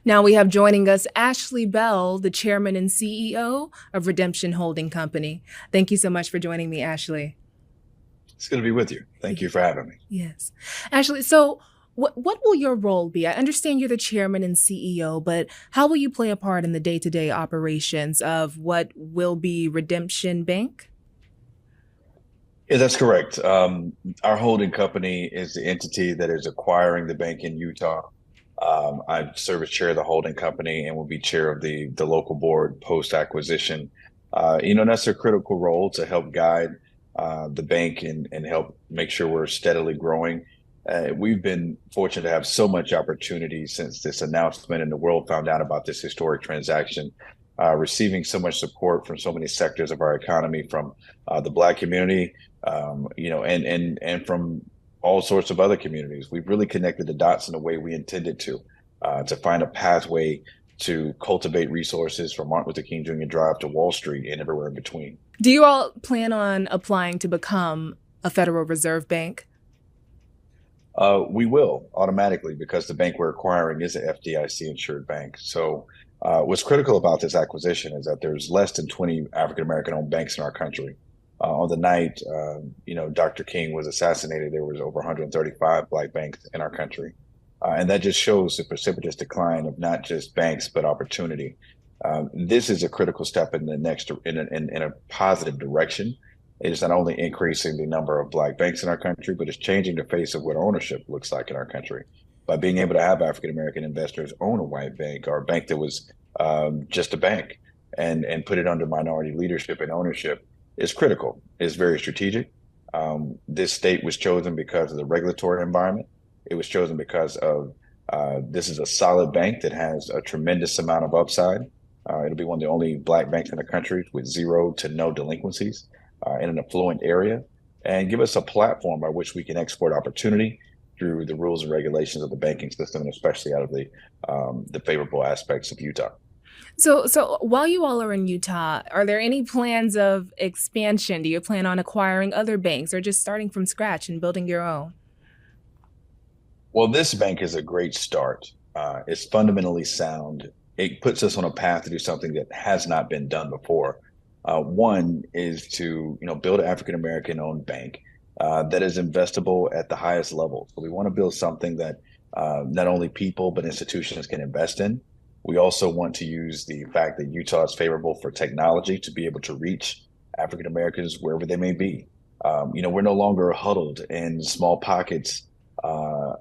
Now we have joining us Ashley Bell, the chairman and CEO of Redemption Holding Company. Thank you so much for joining me, Ashley. It's going to be with you. Thank you for having me. Yes. Ashley, so what will your role be? I understand you're the chairman and CEO, but how will you play a part in the day-to-day operations of what will be Redemption Bank? Yeah, that's correct. Our holding company is the entity that is acquiring the bank in Utah. I serve as chair of the holding company and will be chair of the local board post acquisition. That's a critical role to help guide the bank and help make sure we're steadily growing. We've been fortunate to have so much opportunity since this announcement and the world found out about this historic transaction, receiving so much support from so many sectors of our economy, from the Black community, and from all sorts of other communities. We've really connected the dots in the way we intended to find a pathway to cultivate resources from Martin Luther King Jr. Drive to Wall Street and everywhere in between. Do you all plan on applying to become a Federal Reserve Bank? We will automatically, because the bank we're acquiring is an FDIC insured bank. So what's critical about this acquisition is that there's less than 20 African American owned banks in our country. On the night, Dr. King was assassinated, there was over 135 Black banks in our country. And that just shows the precipitous decline of not just banks, but opportunity. This is a critical step in the next in a positive direction. It is not only increasing the number of Black banks in our country, but it's changing the face of what ownership looks like in our country. By being able to have African American investors own a white bank, or a bank that was just a bank, and put it under minority leadership and ownership, is critical. It's very strategic. This state was chosen because of the regulatory environment. It was chosen because of this is a solid bank that has a tremendous amount of upside. It'll be one of the only Black banks in the country with zero to no delinquencies in an affluent area, and give us a platform by which we can export opportunity through the rules and regulations of the banking system, and especially out of the favorable aspects of Utah. So while you all are in Utah, are there any plans of expansion? Do you plan on acquiring other banks or just starting from scratch and building your own? Well, this bank is a great start. It's fundamentally sound. It puts us on a path to do something that has not been done before. One is to build an African American owned bank that is investable at the highest level. So we want to build something that not only people but institutions can invest in. We also want to use the fact that Utah is favorable for technology to be able to reach African Americans wherever they may be. We're no longer huddled in small pockets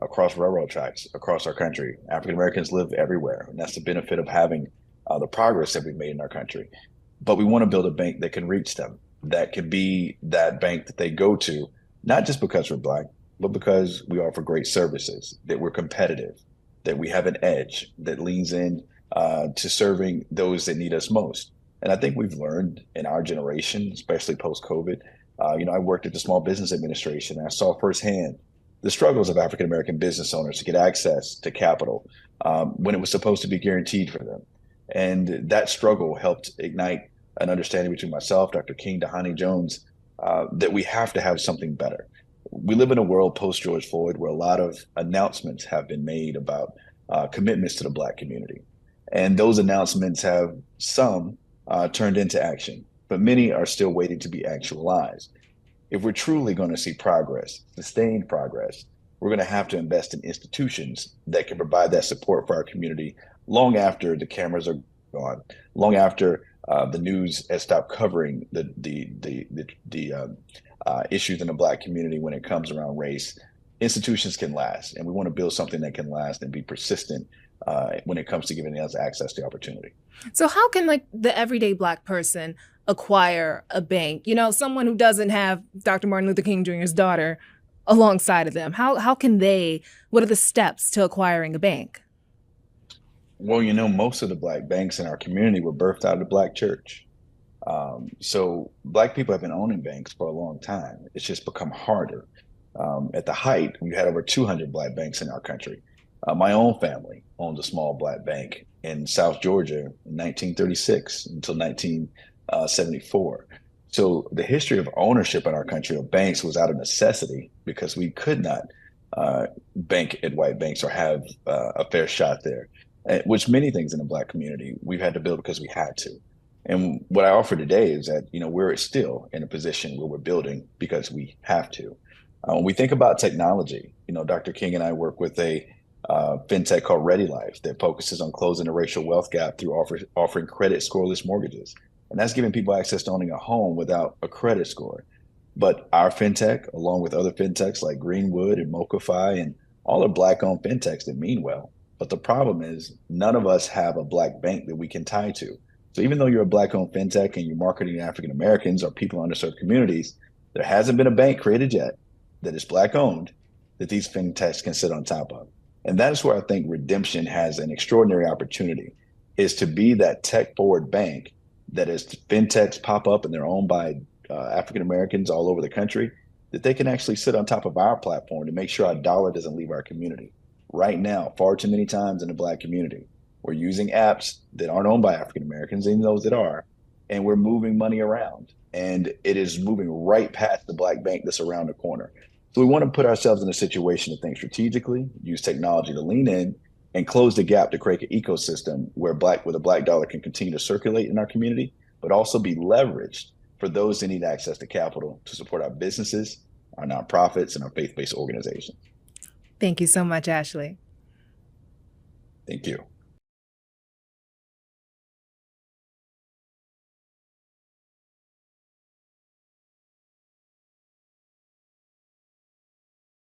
across railroad tracks across our country. African Americans live everywhere, and that's the benefit of having the progress that we've made in our country. But we want to build a bank that can reach them, that can be that bank that they go to, not just because we're Black, but because we offer great services, that we're competitive, that we have an edge, that leans in to serving those that need us most. And I think we've learned in our generation, especially post-COVID. I worked at the Small Business Administration, and I saw firsthand the struggles of African American business owners to get access to capital when it was supposed to be guaranteed for them. And that struggle helped ignite an understanding between myself, Dr. King, Dahani Jones, that we have to have something better. We live in a world post George Floyd where a lot of announcements have been made about commitments to the Black community. And those announcements have some turned into action, but many are still waiting to be actualized. If we're truly going to see progress, sustained progress, we're going to have to invest in institutions that can provide that support for our community long after the cameras are gone, long after the news has stopped covering the issues in the Black community when it comes around race. Institutions can last, and we want to build something that can last and be persistent when it comes to giving us access to opportunity. So how can the everyday Black person acquire a bank? Someone who doesn't have Dr. Martin Luther King Jr.'s daughter alongside of them. How can they? What are the steps to acquiring a bank? Well, most of the Black banks in our community were birthed out of the Black church. So Black people have been owning banks for a long time. It's just become harder. At the height, we had over 200 Black banks in our country. My own family owned a small Black bank in South Georgia in 1936 until 1974. So the history of ownership in our country of banks was out of necessity because we could not bank at white banks or have a fair shot there. which many things in the Black community we've had to build because we had to. And what I offer today is that, we're still in a position where we're building because we have to. When we think about technology, Dr. King and I work with a fintech called Ready Life that focuses on closing the racial wealth gap through offering credit scoreless mortgages. And that's giving people access to owning a home without a credit score. But our fintech, along with other fintechs like Greenwood and Mochify and all are Black-owned fintechs that mean well. But the problem is none of us have a Black bank that we can tie to. So even though you're a Black-owned fintech and you're marketing to African Americans or people in underserved communities, there hasn't been a bank created yet that is Black-owned that these fintechs can sit on top of. And that is where I think Redemption has an extraordinary opportunity, is to be that tech-forward bank that as fintechs pop up and they're owned by African Americans all over the country, that they can actually sit on top of our platform to make sure our dollar doesn't leave our community. Right now, far too many times in the Black community, we're using apps that aren't owned by African Americans, even those that are, and we're moving money around. And it is moving right past the Black bank that's around the corner. So we want to put ourselves in a situation to think strategically, use technology to lean in, and close the gap to create an ecosystem where the Black dollar can continue to circulate in our community, but also be leveraged for those that need access to capital to support our businesses, our nonprofits, and our faith-based organizations. Thank you so much, Ashley. Thank you.